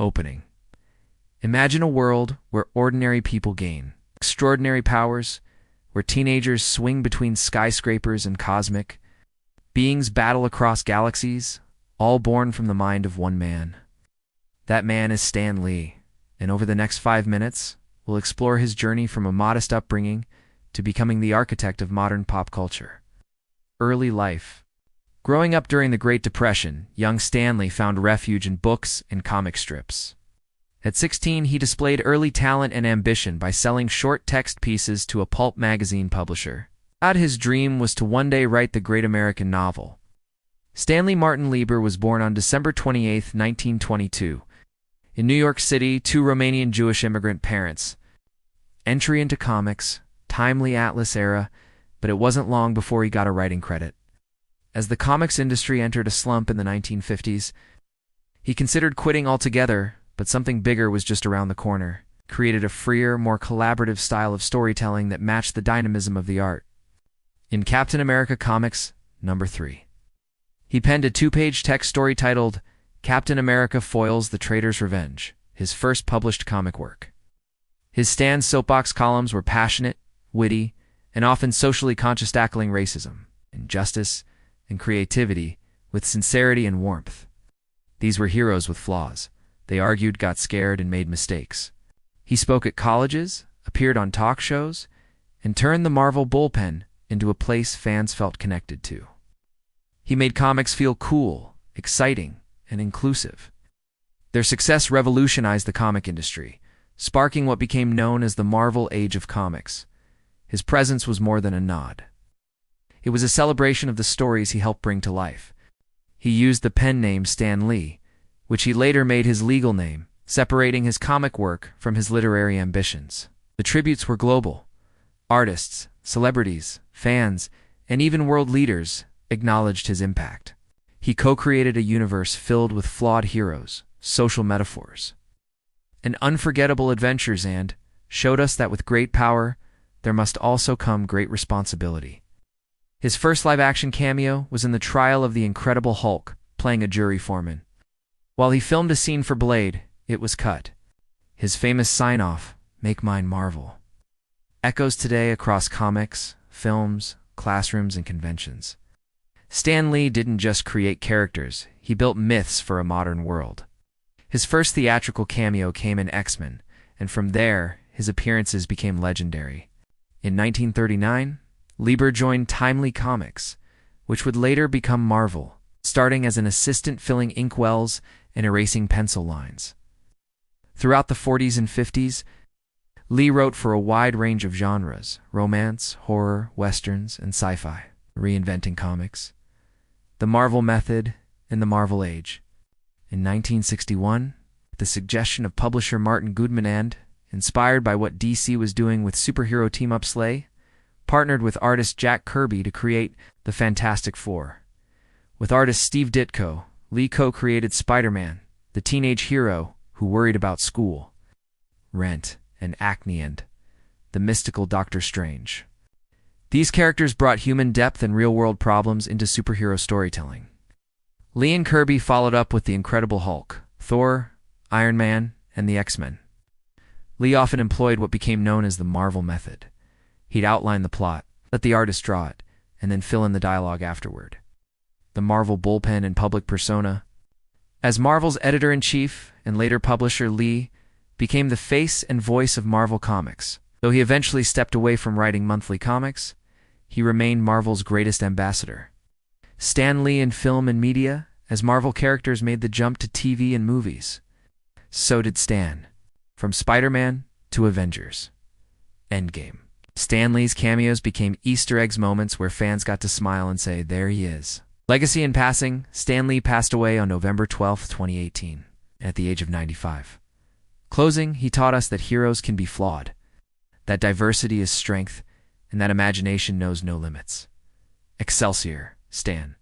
Opening. Imagine a world where ordinary people gain extraordinary powers, where teenagers swing between skyscrapers and cosmic beings battle across galaxies, all born from the mind of one man. That man is Stan Lee, and over the next 5 minutes, we'll explore his journey from a modest upbringing to becoming the architect of modern pop culture. Early life. Growing up during the Great Depression, young Stan Lee found refuge in books and comic strips. At 16, he displayed early talent and ambition by selling short text pieces to a pulp magazine publisher. His dream was to one day write the great American novel. Stanley Martin Lieber was born on December 28, 1922, in New York City to Romanian Jewish immigrant parents. Entry into comics, timely Atlas era, but it wasn't long before he got a writing credit. As the comics industry entered a slump in the 1950s, he considered quitting altogether, but something bigger was just around the corner. Created a freer, more collaborative style of storytelling that matched the dynamism of the art. In Captain America Comics, number 3. He penned a 2-page text story titled Captain America Foils the Traitor's Revenge, his first published comic work. His Stan's soapbox columns were passionate, witty, and often socially conscious, tackling racism, injustice, and creativity with sincerity and warmth. These were heroes with flaws. They argued, got scared, and made mistakes. He spoke at colleges, appeared on talk shows, and turned the Marvel bullpen into a place fans felt connected to. He made comics feel cool, exciting, and inclusive. Their success revolutionized the comic industry, sparking what became known as the Marvel Age of Comics. His presence was more than a nod. It was a celebration of the stories he helped bring to life. He used the pen name Stan Lee, which he later made his legal name, separating his comic work from his literary ambitions. The tributes were global. Artists, celebrities, fans, and even world leaders acknowledged his impact. He co-created a universe filled with flawed heroes, social metaphors, and unforgettable adventures, and showed us that with great power, there must also come great responsibility. His first live-action cameo was in the trial of the Incredible Hulk, playing a jury foreman. While he filmed a scene for Blade, it was cut. His famous sign-off, "Make mine Marvel," echoes today across comics, films, classrooms, and conventions. Stan Lee didn't just create characters, he built myths for a modern world. His first theatrical cameo came in X-Men, and from there, his appearances became legendary. In 1939, Lieber joined Timely Comics, which would later become Marvel, starting as an assistant filling inkwells and erasing pencil lines. Throughout the 40s and 50s, Lee wrote for a wide range of genres: romance, horror, westerns, and sci-fi, reinventing comics, the Marvel method, and the Marvel Age. In 1961, at the suggestion of publisher Martin Goodman and, inspired by what DC was doing with superhero team-up Slay, partnered with artist Jack Kirby to create the Fantastic Four. With artist Steve Ditko, Lee co-created Spider-Man, the teenage hero who worried about school, rent, and acne, and the mystical Doctor Strange. These characters brought human depth and real-world problems into superhero storytelling. Lee and Kirby followed up with the Incredible Hulk, Thor, Iron Man, and the X-Men. Lee often employed what became known as the Marvel method. He'd outline the plot, let the artist draw it, and then fill in the dialogue afterward. The Marvel bullpen and public persona. As Marvel's editor-in-chief and later publisher, Lee became the face and voice of Marvel Comics. Though he eventually stepped away from writing monthly comics, he remained Marvel's greatest ambassador. Stan Lee in film and media, as Marvel characters made the jump to TV and movies. So did Stan. From Spider-Man to Avengers. Endgame. Stan Lee's cameos became Easter eggs, moments where fans got to smile and say, "There he is." Legacy in passing, Stan Lee passed away on November 12, 2018, at the age of 95. Closing, he taught us that heroes can be flawed, that diversity is strength, and that imagination knows no limits. Excelsior, Stan.